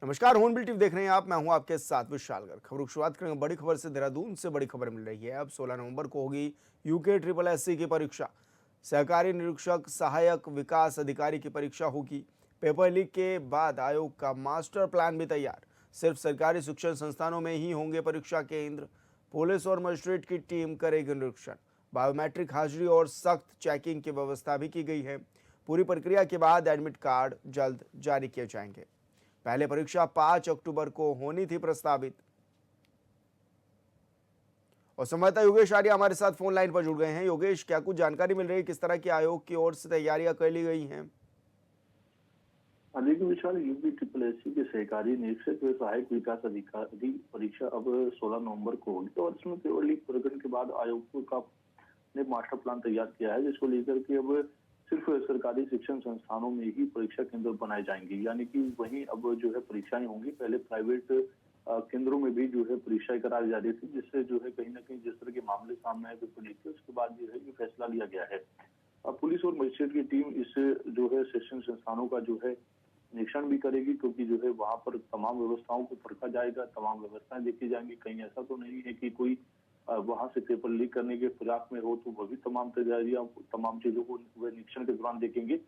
नमस्कार, hornbill TV देख रहे हैं आप। मैं हूं आपके साथ विशाल गर्ग। खबरों की शुरुआत करेंगे बड़ी खबर से। देहरादून से बड़ी खबर मिल रही है। अब 16 नवंबर को होगी यूके ट्रिपल एससी की परीक्षा। सहकारी निरीक्षक सहायक विकास अधिकारी की परीक्षा होगी। पेपर लीक के बाद आयोग का मास्टर प्लान भी तैयार। सिर्फ सरकारी शिक्षण संस्थानों में ही होंगे परीक्षा केंद्र। पुलिस और मजिस्ट्रेट की टीम करेगी निरीक्षण। बायोमेट्रिक हाजिरी और सख्त चेकिंग की व्यवस्था भी की गई है। पूरी प्रक्रिया के बाद एडमिट कार्ड जल्द जारी किए जाएंगे। पहले परीक्षा 5 अक्टूबर को होनी थी प्रस्तावित। और संवाददाता योगेश आर्य हमारे साथ फोन लाइन पर जुड़ गए हैं। योगेश, क्या कुछ जानकारी मिल रही है, किस तरह की आयोग की ओर से तैयारियां कर ली गई हैं? देखिए विशाल, यूपी ट्रिपल एससी के सहकारी निरीक्षक व सहायक विकास अधिकारी परीक्षा अब 16 नवंबर को होगी। और इसमें पेपर लीक प्रकरण के बाद आयोग का ने मास्टर प्लान तैयार किया है, जिसको लेकर के अब सिर्फ सरकारी शिक्षण संस्थानों में ही परीक्षा केंद्र बनाए जाएंगे। यानी कि वहीं अब जो है परीक्षाएं होंगी। पहले प्राइवेट केंद्रों में भी जो है परीक्षाएं कराई जा रही थी, जिससे जो है कहीं ना कहीं जिस तरह के मामले सामने आए पेपर लीक के, उसके बाद जो है ये फैसला लिया गया है। अब पुलिस और मजिस्ट्रेट की टीम इस जो है शिक्षण संस्थानों का जो है निरीक्षण भी करेगी, क्योंकि जो है वहां पर तमाम व्यवस्थाओं को परखा जाएगा, तमाम व्यवस्थाएं देखी जाएंगी। कहीं ऐसा तो नहीं है कि कोई वहां से पेपर लीक करने के फिराक में हो, तो वह भी तमाम तैयारियां, तमाम चीजों को वह निरीक्षण के दौरान देखेंगे।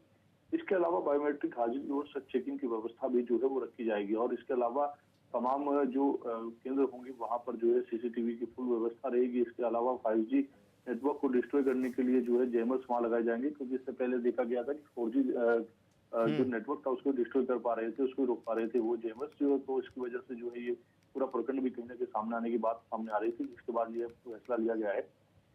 इसके अलावा बायोमेट्रिक हाजिरी और सख्त चेकिंग की व्यवस्था भी जो है वो रखी जाएगी। और इसके अलावा तमाम जो केंद्र होंगे वहां पर जो है सीसीटीवी की फुल व्यवस्था रहेगी। इसके अलावा 5G नेटवर्क को डिस्ट्रॉय करने के लिए जो है जैमर्स वहां लगाए जाएंगे, क्योंकि इससे पहले देखा गया था कि 4G जो नेटवर्क था उसको डिस्ट्रॉय कर पा रहे थे, उसको रोक पा रहे थे वो जैमर्स जो। तो इसकी वजह से जो है ये पूरा प्रकरण भी कहीं ना कहीं सामने आने की बात सामने आ रही थी, जिसके बाद ये फैसला लिया गया है।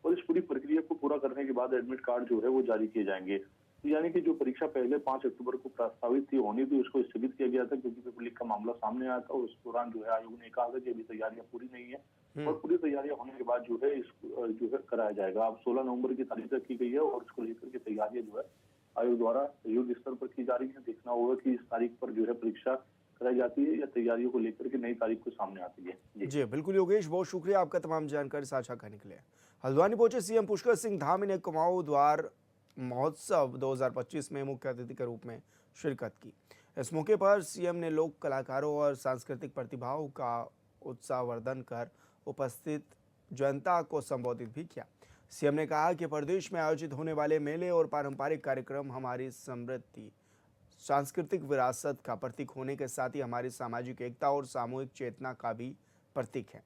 और इस पूरी प्रक्रिया को पूरा करने के बाद एडमिट कार्ड जो है वो जारी किए जाएंगे। तो यानी कि जो परीक्षा पहले 5 अक्टूबर को प्रस्तावित थी होनी थी, उसको स्थगित किया गया था, क्योंकि पेपर लीक का मामला सामने आया था। उस दौरान जो है आयोग ने कहा था कि अभी तैयारियां पूरी नहीं है, और पूरी तैयारियां होने के बाद जो है इसको जो है कराया जाएगा। अब 16 नवंबर की तारीख तक की गई है, और इसको लेकर के तैयारियां जो है आयोग द्वारा युद्ध स्तर पर की जा रही है। देखना होगा कि इस तारीख पर जो है परीक्षा कराई जाती है या तैयारियों को लेकर के नई तारीख को सामने आती है। जी बिल्कुल योगेश, बहुत शुक्रिया आपका तमाम जानकारी साझा करने के लिए। हल्द्वानी पहुंचे सीएम पुष्कर सिंह धामी ने कुमाऊं द्वार महोत्सव 2025 में मुख्य अतिथि के रूप में शिरकत की। इस मौके पर सीएम ने लोक कलाकारों और सांस्कृतिक प्रतिभाओं का उत्साहवर्धन कर उपस्थित जनता को संबोधित भी किया। सीएम ने कहा कि प्रदेश में आयोजित होने वाले मेले और पारंपरिक कार्यक्रम हमारी समृद्धि सांस्कृतिक विरासत का प्रतीक होने के साथ ही हमारी सामाजिक एकता और सामूहिक चेतना का भी प्रतीक है।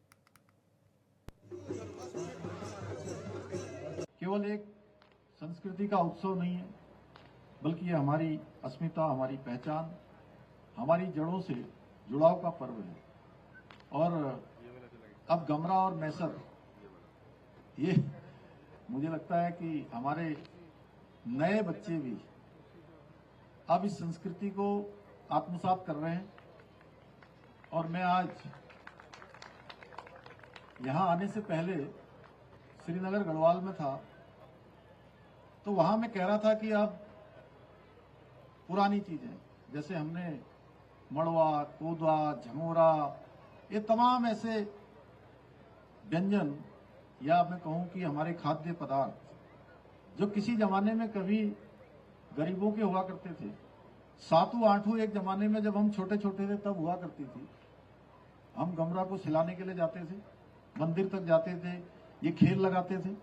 केवल एक संस्कृति का उत्सव नहीं है, बल्कि ये हमारी अस्मिता, हमारी पहचान, हमारी जड़ों से जुड़ाव का पर्व है। और अब गमरा और मैसर, ये मुझे लगता है कि हमारे नए बच्चे भी अब इस संस्कृति को आत्मसात कर रहे हैं। और मैं आज यहां आने से पहले श्रीनगर गढ़वाल में था, तो वहां मैं कह रहा था कि अब पुरानी चीजें जैसे हमने मड़वा, कोदवा, झमोरा, ये तमाम ऐसे व्यंजन, या मैं कहूं कि हमारे खाद्य पदार्थ जो किसी जमाने में कभी गरीबों के हुआ करते थे, सातू आठू एक जमाने में जब हम छोटे छोटे थे तब हुआ करती थी। हम गमरा को सिलाने के लिए जाते थे, मंदिर तक जाते थे, ये खेल लगाते थे।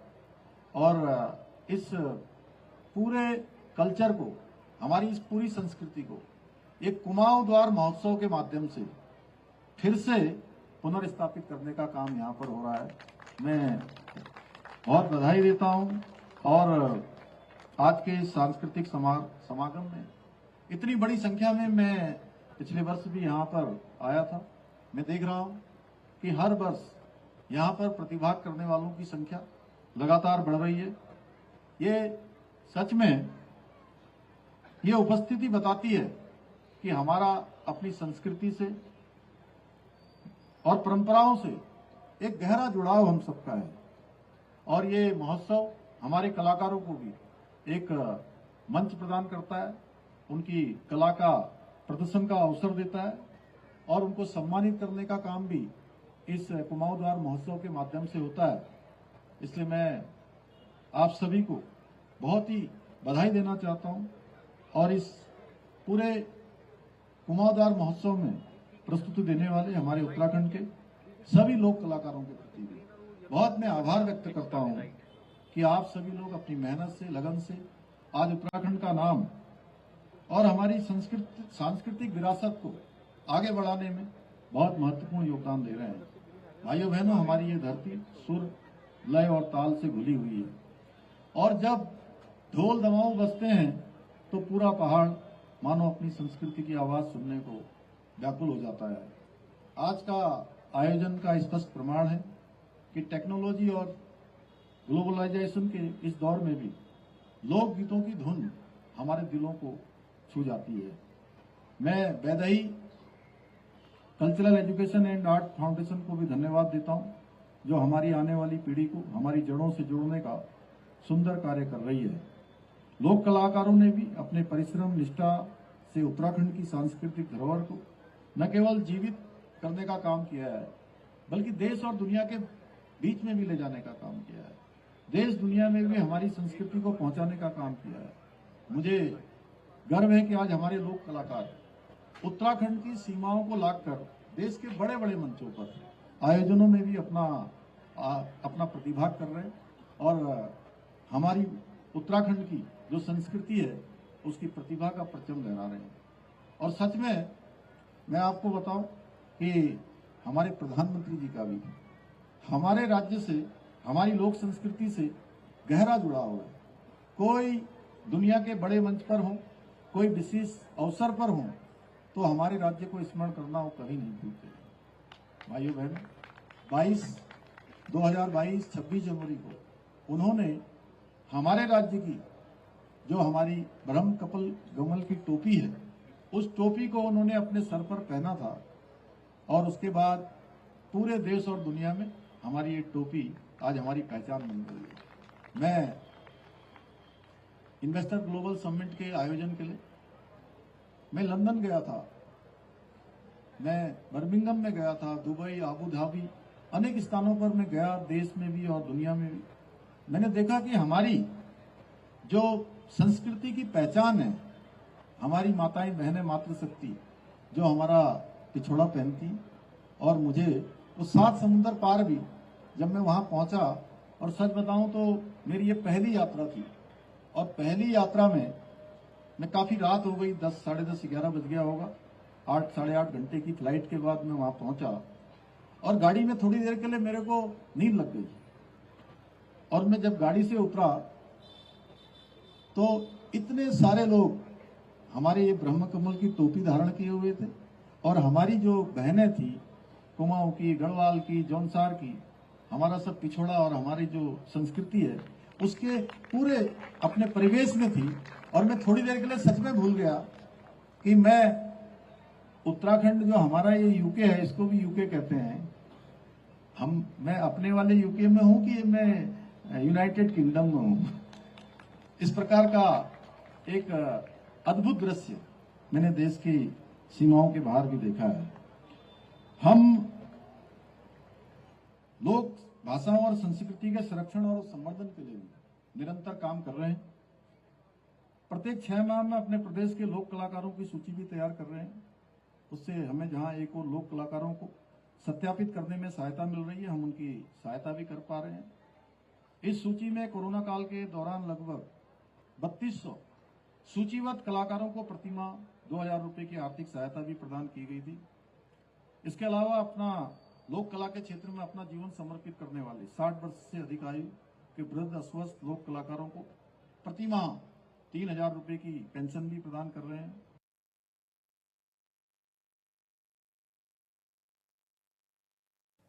और इस पूरे कल्चर को, हमारी इस पूरी संस्कृति को एक कुमाऊं द्वार महोत्सव के माध्यम से फिर से पुनर्स्थापित करने का काम यहाँ पर हो रहा है। मैं बहुत बधाई देता हूँ। और आज के इस सांस्कृतिक समागम में इतनी बड़ी संख्या में मैं पिछले वर्ष भी यहाँ पर आया था। मैं देख रहा हूँ कि हर वर्ष यहाँ पर प्रतिभाग करने वालों की संख्या लगातार बढ़ रही है। ये सच में ये उपस्थिति बताती है कि हमारा अपनी संस्कृति से और परंपराओं से एक गहरा जुड़ाव हम सबका है। और ये महोत्सव हमारे कलाकारों को भी एक मंच प्रदान करता है, उनकी कला का प्रदर्शन का अवसर देता है, और उनको सम्मानित करने का काम भी इस कुमाऊं द्वार महोत्सव के माध्यम से होता है। इसलिए मैं आप सभी को बहुत ही बधाई देना चाहता हूं। और इस पूरे कुमाऊं द्वार महोत्सव में प्रस्तुति देने वाले हमारे उत्तराखंड के सभी लोक कलाकारों के प्रति भी बहुत मैं आभार व्यक्त करता हूं कि आप सभी लोग अपनी मेहनत से, लगन से आज उत्तराखंड का नाम और हमारी सांस्कृतिक विरासत को आगे बढ़ाने में बहुत महत्वपूर्ण योगदान दे रहे हैं। भाइयों बहनों, हमारी ये धरती सुर, लय और ताल से घुली हुई है और जब ढोल दमाऊ बजते हैं तो पूरा पहाड़ मानो अपनी संस्कृति की आवाज सुनने को व्याकुल हो जाता है। आज का आयोजन का स्पष्ट प्रमाण है कि टेक्नोलॉजी और ग्लोबलाइजेशन के इस दौर में भी लोक गीतों की धुन हमारे दिलों को छू जाती है। मैं Vaidehi cultural education and art foundation को भी धन्यवाद देता हूं, जो हमारी आने वाली पीढ़ी को हमारी जड़ों से जोड़ने का सुंदर कार्य कर रही है। लोक कलाकारों ने भी अपने परिश्रम, निष्ठा से उत्तराखंड की सांस्कृतिक धरोहर को न केवल जीवित करने का काम किया है, बल्कि देश और दुनिया के बीच में भी ले जाने का काम किया है। देश दुनिया में भी हमारी संस्कृति को पहुंचाने का काम किया है। मुझे गर्व है कि आज हमारे लोक कलाकार उत्तराखंड की सीमाओं को लाकर देश के बड़े बड़े मंचों पर आयोजनों में भी अपना प्रतिभाग कर रहे हैं और हमारी उत्तराखंड की जो संस्कृति है उसकी प्रतिभा का परचम लहरा रहे हैं। और सच में मैं आपको बताऊं कि हमारे प्रधानमंत्री जी का भी हमारे राज्य से, हमारी लोक संस्कृति से गहरा जुड़ाव है। कोई दुनिया के बड़े मंच पर हो, कोई विशेष अवसर पर हो, तो हमारे राज्य को स्मरण करना वो कभी नहीं भूलते। भाइयों बहनों, 26 जनवरी को उन्होंने हमारे राज्य की जो हमारी ब्रह्म कपल गमल की टोपी है, उस टोपी को उन्होंने अपने सर पर पहना था और उसके बाद पूरे देश और दुनिया में हमारी ये टोपी आज हमारी पहचान बन गई है। मैं इन्वेस्टर ग्लोबल समिट के आयोजन के लिए मैं लंदन गया था, मैं बर्मिंघम में गया था, दुबई, आबू धाबी, अनेक स्थानों पर मैं गया, देश में भी और दुनिया में भी। मैंने देखा कि हमारी जो संस्कृति की पहचान है, हमारी माताएं बहनें मातृशक्ति जो हमारा पिछोड़ा पहनती, और मुझे वो 7 समुंदर पार भी जब मैं वहां पहुंचा, और सच बताऊं तो मेरी ये पहली यात्रा थी और पहली यात्रा में मैं काफी रात हो गई, 10, साढ़े 10, 11 बज गया होगा। 8, साढ़े 8 घंटे की फ्लाइट के बाद मैं वहां पहुंचा और गाड़ी में थोड़ी देर के लिए मेरे को नींद लग गई और मैं जब गाड़ी से उतरा तो इतने सारे लोग हमारे ये ब्रह्म कमल की टोपी धारण किए हुए थे और हमारी जो बहनें थी, कुमाऊं की, गढ़वाल की, जौनसार की, हमारा सब पिछोड़ा और हमारी जो संस्कृति है उसके पूरे अपने परिवेश में थी। और मैं थोड़ी देर के लिए सच में भूल गया कि मैं उत्तराखंड जो हमारा ये यूके है, इसको भी यूके कहते हैं, मैं अपने वाले यूके में हूं कि मैं यूनाइटेड किंगडम में हूं। इस प्रकार का एक अद्भुत दृश्य मैंने देश की सीमाओं के बाहर भी देखा है। हम लोग भाषाओं और संस्कृति के संरक्षण और संवर्धन के लिए निरंतर काम कर रहे हैं। प्रत्येक 6 माह में अपने प्रदेश के लोक कलाकारों की सूची भी तैयार कर रहे हैं। उससे हमें जहां एक और लोक कलाकारों को सत्यापित करने में सहायता मिल रही है, हम उनकी सहायता भी कर पा रहे हैं। इस सूची में कोरोना काल के दौरान लगभग 3200 सूचीबद्ध कलाकारों को प्रतिमाह 2000 रुपए की आर्थिक सहायता भी प्रदान की गई थी। इसके अलावा अपना लोक कला के क्षेत्र में अपना जीवन समर्पित करने वाले 60 वर्ष से अधिक आयु के वृद्ध अस्वस्थ लोक कलाकारों को प्रतिमाह 3000 रुपए की पेंशन भी प्रदान कर रहे हैं।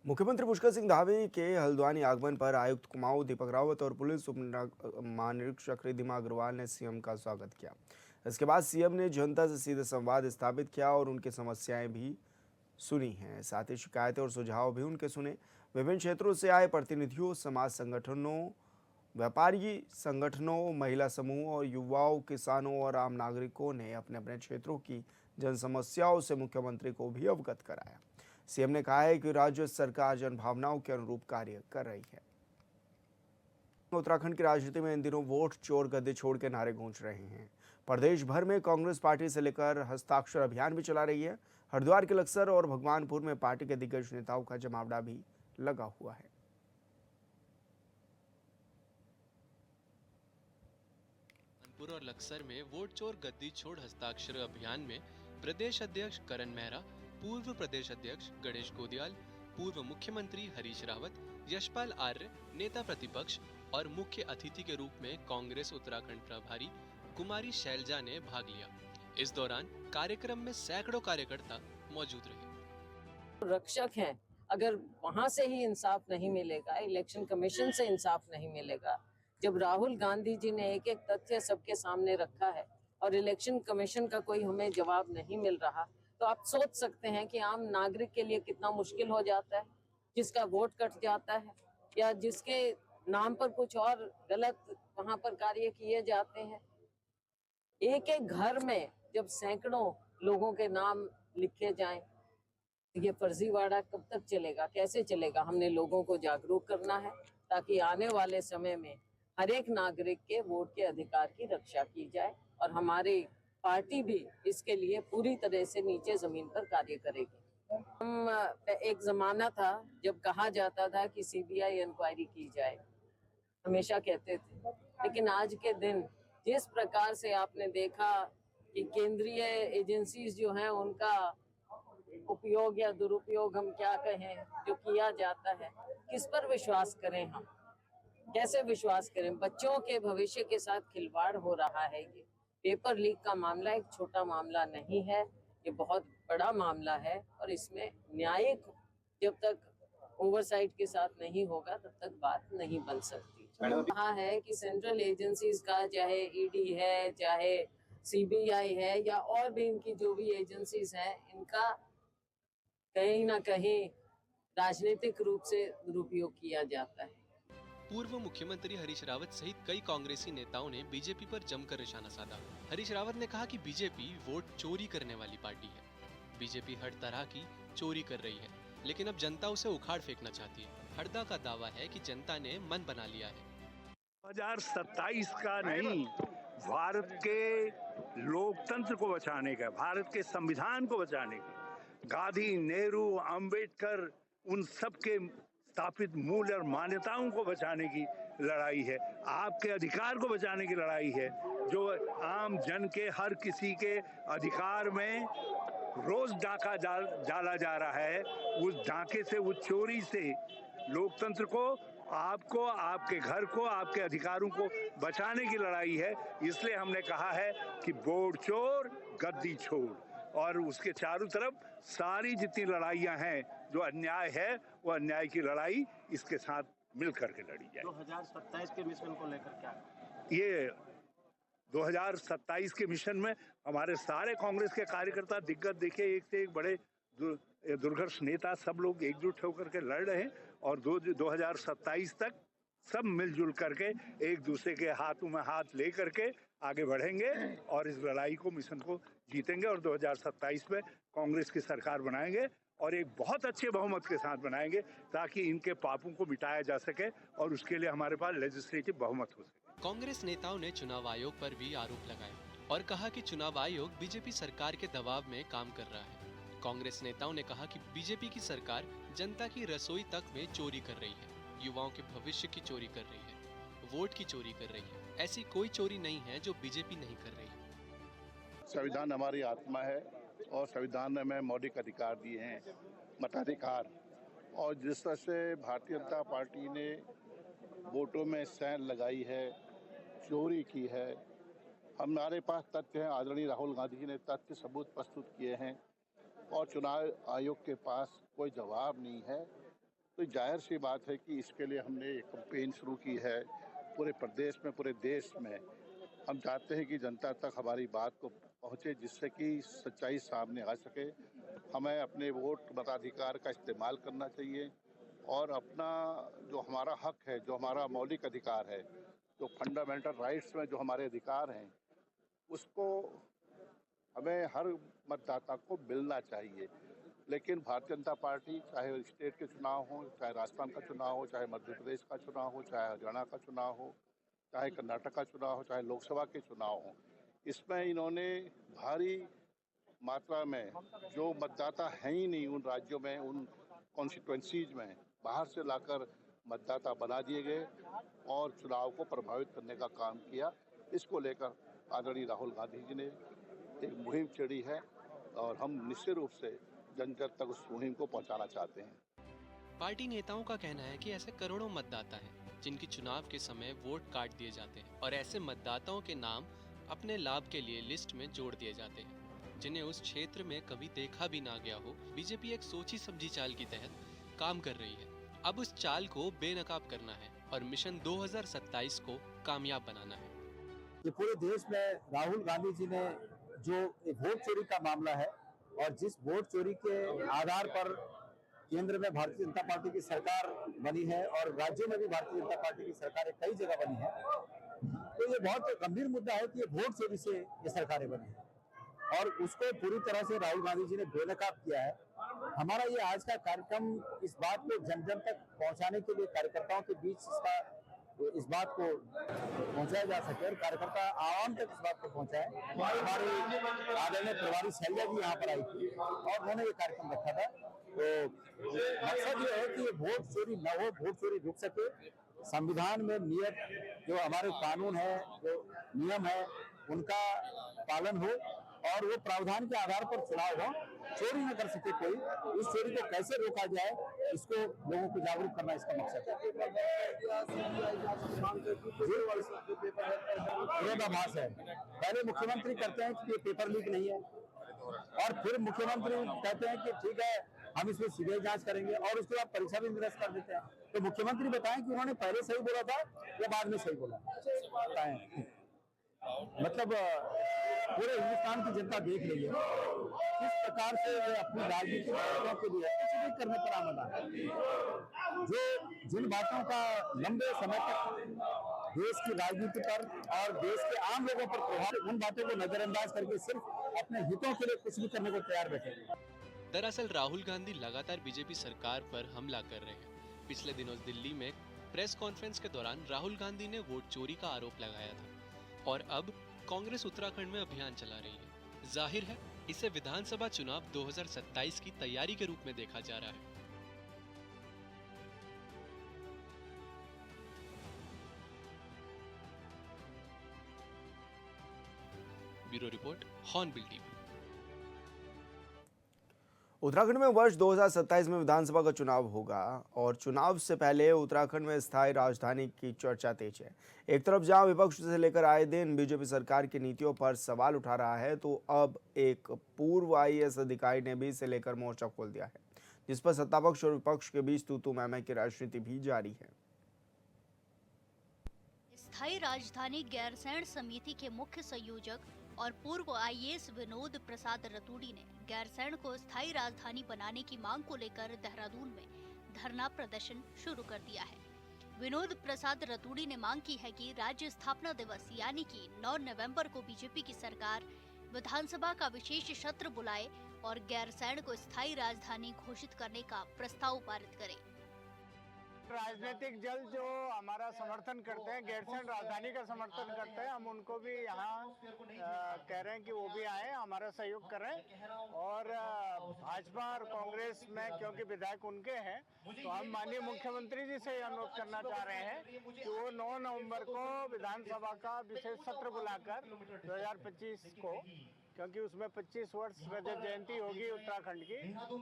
मुख्यमंत्री पुष्कर सिंह धामी के हल्द्वानी आगमन पर आयुक्त कुमाऊं दीपक रावत और पुलिस उप महानिरीक्षक रिद्धिमा अग्रवाल ने सीएम का स्वागत किया। इसके बाद सीएम ने जनता से सीधे संवाद स्थापित किया और उनकी समस्याएं भी सुनी हैं। साथ ही शिकायतें और सुझाव भी उनके सुने। विभिन्न क्षेत्रों से आए प्रतिनिधियों, समाज संगठनों, व्यापारी संगठनों, महिला समूह और युवाओं, किसानों और आम नागरिकों ने अपने अपने क्षेत्रों की जन समस्याओं से मुख्यमंत्री को भी अवगत कराया। सीएम ने कहा है कि राज्य सरकार जनभावनाओं के अनुरूप कार्य कर रही है। उत्तराखंड की राजनीति में इन दिनों वोट चोर गद्दे छोड़ के नारे गूंज रहे हैं। प्रदेश भर में कांग्रेस पार्टी से लेकर हस्ताक्षर अभियान भी चला रही है। हरिद्वार के लक्सर और भगवानपुर में पार्टी के दिग्गज नेताओं का जमावड़ा भी लगा हुआ है। कानपुर और लक्सर में वोट चोर गद्दी छोड़ हस्ताक्षर अभियान में प्रदेश अध्यक्ष करण मेहरा, पूर्व प्रदेश अध्यक्ष गणेश गोदियाल, पूर्व मुख्यमंत्री हरीश रावत, यशपाल आर्य, नेता प्रतिपक्ष और मुख्य अतिथि के रूप में कांग्रेस उत्तराखंड प्रभारी कुमारी शैलजा ने भाग लिया। इस दौरान कार्यक्रम में सैकड़ों कार्यकर्ता मौजूद रहे। रक्षक हैं, अगर वहां से ही इंसाफ नहीं मिलेगा, इलेक्शन कमीशन से इंसाफ नहीं मिलेगा, जब राहुल गांधी जी ने एक एक तथ्य सबके सामने रखा है और इलेक्शन कमीशन का कोई हमें जवाब नहीं मिल रहा, तो आप सोच सकते हैं कि आम नागरिक के लिए कितना मुश्किल हो जाता है, जिसका वोट कट जाता है या जिसके नाम पर कुछ और गलत वहां पर कार्य किए जाते हैं। एक एक घर में जब सैकड़ों लोगों के नाम लिखे जाएं, ये फर्जीवाड़ा कब तक चलेगा, कैसे चलेगा? हमने लोगों को जागरूक करना है ताकि आने वाले समय में हर एक नागरिक के वोट के अधिकार की रक्षा की जाए और हमारी पार्टी भी इसके लिए पूरी तरह से नीचे जमीन पर कार्य करेगी। हम एक जमाना था जब कहा जाता था कि सीबीआई इंक्वायरी की जाए, हमेशा कहते थे, लेकिन आज के दिन जिस प्रकार से आपने देखा कि केंद्रीय एजेंसीज जो हैं उनका उपयोग या दुरुपयोग हम क्या कहें जो किया जाता है, किस पर विश्वास करें? हम कैसे विश्वास करें? बच्चों के भविष्य के साथ खिलवाड़ हो रहा है। ये पेपर लीक का मामला एक छोटा मामला नहीं है, ये बहुत बड़ा मामला है और इसमें न्यायिक जब तक ओवरसाइट के साथ नहीं होगा तब तक बात नहीं बन सकती। कहा है कि सेंट्रल एजेंसीज का, चाहे ईडी है, चाहे सीबीआई है या और भी इनकी जो भी एजेंसीज हैं, इनका कहीं ना कहीं राजनीतिक रूप से दुरुपयोग किया जाता है। पूर्व मुख्यमंत्री हरीश रावत सहित कई कांग्रेसी नेताओं ने बीजेपी पर जमकर निशाना साधा। हरीश रावत ने कहा कि बीजेपी वोट चोरी करने वाली पार्टी है। बीजेपी हर तरह की चोरी कर रही है, लेकिन अब जनता उसे उखाड़ फेंकना चाहती है। हरदा का दावा है कि जनता ने मन बना लिया है। 2027 का नहीं, भारत के लोकतंत्र को बचाने का, भारत के संविधान को बचाने का, गांधी, नेहरू, अंबेडकर, उन सब के स्थापित मूल और मान्यताओं को बचाने की लड़ाई है। आपके अधिकार को बचाने की लड़ाई है। जो आम जन के, हर किसी के अधिकार में रोज डाका डाला जा रहा है, उस डाके से, उस चोरी से लोकतंत्र को, आपको, आपके घर को, आपके अधिकारों को बचाने की लड़ाई है। इसलिए हमने कहा है कि वोट चोर गद्दी छोड़, और उसके चारों तरफ सारी जितनी लड़ाइयां हैं, जो अन्याय है वो अन्याय की लड़ाई इसके साथ मिल करके लड़ी जाए। 2027 के मिशन को लेकर क्या? ये 2027 के मिशन में हमारे सारे कांग्रेस के कार्यकर्ता, दिग्गज, देखिए एक से एक बड़े दुर्धर्ष नेता, सब लोग एकजुट होकर के लड़ रहे हैं और 2027 तक सब मिलजुल करके एक दूसरे के हाथों में हाथ ले करके आगे बढ़ेंगे और इस लड़ाई को, मिशन को जीतेंगे और 2027 में कांग्रेस की सरकार बनाएंगे और एक बहुत अच्छे बहुमत के साथ बनाएंगे ताकि इनके पापों को मिटाया जा सके और उसके लिए हमारे पास लेजिस्लेटिव बहुमत हो सके। कांग्रेस नेताओं ने चुनाव आयोग पर भी आरोप लगाए और कहा कि चुनाव आयोग बीजेपी सरकार के दबाव में काम कर रहा है। कांग्रेस नेताओं ने कहा कि बीजेपी की सरकार जनता की रसोई तक में चोरी कर रही है, युवाओं के भविष्य की चोरी कर रही है, वोट की चोरी कर रही है। ऐसी कोई चोरी नहीं है जो बीजेपी नहीं कर रही है। संविधान हमारी आत्मा है और संविधान ने हमें मौलिक अधिकार दिए हैं, मताधिकार, और जिस तरह से भारतीय जनता पार्टी ने वोटों में सेंध लगाई है, चोरी की है, हमारे पास तथ्य हैं। आदरणीय राहुल गांधी जी ने तथ्य सबूत प्रस्तुत किए हैं और चुनाव आयोग के पास कोई जवाब नहीं है, तो जाहिर सी बात है कि इसके लिए हमने एक कैंपेन शुरू की है पूरे प्रदेश में, पूरे देश में। हम चाहते हैं कि जनता तक हमारी बात को पहुंचे, जिससे कि सच्चाई सामने आ सके। हमें अपने वोट मताधिकार का इस्तेमाल करना चाहिए और अपना जो हमारा हक है, जो हमारा मौलिक अधिकार है, जो फंडामेंटल राइट्स में जो हमारे अधिकार हैं, उसको हमें हर मतदाता को मिलना चाहिए। लेकिन भारतीय जनता पार्टी, चाहे स्टेट के चुनाव हो, चाहे राजस्थान का चुनाव हो, चाहे मध्य प्रदेश का चुनाव हो, चाहे हरियाणा का चुनाव हो, चाहे कर्नाटक का चुनाव हो, चाहे लोकसभा के चुनाव हो, इसमें इन्होंने भारी मात्रा में जो मतदाता हैं ही नहीं उन राज्यों में, उन कॉन्स्टिट्यूएंसीज में, बाहर से लाकर मतदाता बना दिए गए और चुनाव को प्रभावित करने का काम किया। इसको लेकर आदरणीय राहुल गांधी जी ने एक मुहिम छेड़ी है और हम निश्चित रूप से जन जन तक उस मुहिम को पहुंचाना चाहते हैं। पार्टी नेताओं का कहना है कि ऐसे करोड़ों मतदाता हैं जिनकी चुनाव के समय वोट काट दिए जाते हैं और ऐसे मतदाताओं के नाम अपने लाभ के लिए लिस्ट में जोड़ दिए जाते हैं, जिन्हें उस क्षेत्र में कभी देखा भी ना गया हो। बीजेपी एक सोची समझी चाल की तहत काम कर रही है। अब उस चाल को बेनकाब करना है और मिशन 2027 को कामयाब बनाना है। ये पूरे देश में राहुल गांधी जी ने जो एक वोट चोरी का मामला है और जिस वोट चोरी के आधार पर केंद्र में भारतीय जनता पार्टी की सरकार बनी है और राज्यों में भी भारतीय जनता पार्टी की सरकारें कई जगह बनी है, तो ये बहुत गंभीर मुद्दा है कि ये वोट चोरी से ये सरकारें बनी है और उसको पूरी तरह से राहुल गांधी जी ने बेनकाब किया है। हमारा ये आज का कार्यक्रम इस बात को जन जन तक पहुंचाने के लिए, कार्यकर्ताओं के बीच इस बात को पहुंचाया जा सके और कार्यकर्ता आवाम तक इस बात को पहुंचाए। हमारे आदरणीय प्रभारी शैलजा जी यहाँ पर आई थी और उन्होंने ये कार्यक्रम रखा था। तो मकसद ये है कि ये वोट चोरी न हो, वोट चोरी रुक सके, संविधान में नियत जो हमारे कानून है, जो नियम है, उनका पालन हो और वो प्रावधान के आधार पर चुनाव हो, चोरी न कर सके कोई। इस चोरी को कैसे रोका जाए, इसको लोगों को जागरूक करना इसका मकसद है। विरोधाभास है। पहले मुख्यमंत्री कहते हैं कि ये पेपर लीक नहीं है और फिर मुख्यमंत्री कहते हैं कि ठीक है हम इसमें सीबीआई जांच करेंगे और उसके बाद परीक्षा भी निरस्त कर देते हैं। तो मुख्यमंत्री बताएं कि उन्होंने पहले सही बोला था या बाद में सही बोला, बताएं। मतलब पूरे हिंदुस्तान की जनता देख रही है किस प्रकार से वे अपनी राजनीतिक बातों के लिए कुछ भी करने पर आमदा है। जो जिन बातों का लंबे समय तक देश की राजनीति पर और देश के आम लोगों पर प्रभाव, उन बातों को नजरअंदाज करके सिर्फ अपने हितों के लिए कुछ भी करने को तैयार बैठे। दरअसल राहुल गांधी लगातार बीजेपी सरकार पर हमला कर रहे हैं। पिछले दिनों दिल्ली में प्रेस कॉन्फ्रेंस के दौरान राहुल गांधी ने वोट चोरी का आरोप लगाया था और अब कांग्रेस उत्तराखंड में अभियान चला रही है। जाहिर है इसे विधानसभा चुनाव 2027 की तैयारी के रूप में देखा जा रहा है। Bureau report, hornbill TV. Uttarakhand में वर्ष 2027 में विधानसभा का चुनाव होगा और चुनाव से पहले उत्तराखंड में स्थायी राजधानी की चर्चा तेज है। एक तरफ जहां विपक्ष से लेकर आए दिन बीजेपी सरकार की नीतियों पर सवाल उठा रहा है, तो अब एक पूर्व आईएएस अधिकारी ने भी इसे लेकर मोर्चा खोल दिया है, जिस पर सत्तापक्ष और विपक्ष के बीच तू-तू मैं-मैं की राजनीति भी जारी है। स्थायी राजधानी गैरसैंण समिति के मुख्य संयोजक और पूर्व आईएएस विनोद प्रसाद रतूड़ी ने गैरसैंण को स्थायी राजधानी बनाने की मांग को लेकर देहरादून में धरना प्रदर्शन शुरू कर दिया है। विनोद प्रसाद रतूड़ी ने मांग की है कि राज्य स्थापना दिवस यानी कि 9 नवंबर को बीजेपी की सरकार विधानसभा का विशेष सत्र बुलाए और गैरसैंण को स्थायी राजधानी घोषित करने का प्रस्ताव पारित करे। राजनीतिक दल जो हमारा समर्थन करते हैं, गैरसैंण राजधानी का समर्थन करते हैं, हम उनको भी यहाँ कह रहे हैं कि वो भी आए, हमारा सहयोग करें। और भाजपा और कांग्रेस में क्योंकि विधायक उनके हैं, तो हम माननीय मुख्यमंत्री जी से अनुरोध करना चाह रहे हैं कि वो 9 नवंबर को विधानसभा का विशेष सत्र बुलाकर 2025 को, क्योंकि उसमें 25 वर्ष रजत जयंती होगी उत्तराखंड की,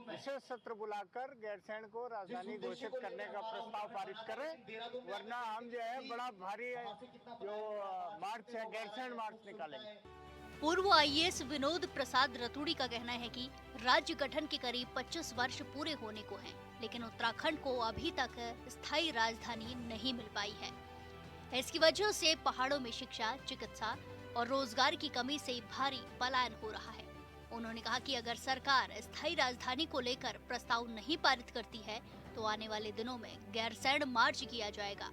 विशेष सत्र बुलाकर गैरसैंण को राजधानी घोषित करने का प्रस्ताव पारित करें। वरना हम जो है बड़ा भारी जो मार्च है, गैरसैंण मार्च निकालेंगे। पूर्व आईएएस विनोद प्रसाद रतूड़ी का कहना है कि राज्य गठन के करीब 25 वर्ष पूरे होने को हैं, लेकिन उत्तराखंड को अभी तक स्थायी राजधानी नहीं मिल पाई है। इसकी वजह से पहाड़ों में शिक्षा, चिकित्सा और रोजगार की कमी से भारी पलायन हो रहा है। उन्होंने कहा कि अगर सरकार स्थायी राजधानी को लेकर प्रस्ताव नहीं पारित करती है तो आने वाले दिनों में गैरसैंण मार्च किया जाएगा।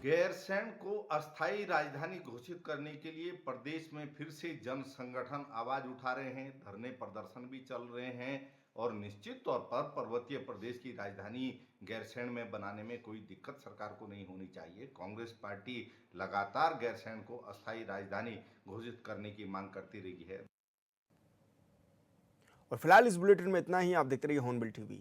गैरसैंण को अस्थायी राजधानी घोषित करने के लिए प्रदेश में फिर से जन संगठन आवाज उठा रहे हैं, धरने प्रदर्शन भी चल रहे हैं और निश्चित तौर पर पर्वतीय प्रदेश की राजधानी गैरसैंण में बनाने में कोई दिक्कत सरकार को नहीं होनी चाहिए। कांग्रेस पार्टी लगातार गैरसैंण को अस्थायी राजधानी घोषित करने की मांग करती रही है। और फिलहाल इस बुलेटिन में इतना ही। आप देखते रहिए हॉर्नबिल टीवी।